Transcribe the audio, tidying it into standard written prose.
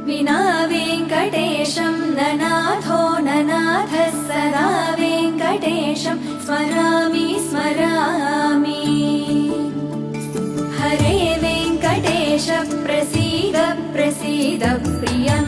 विना वेङ्कटेशं ननाथो ननाथः सदा वेङ्कटेशं स्मरामि स्मरामि। हरे वेङ्कटेश प्रसीद प्रसीद प्रियं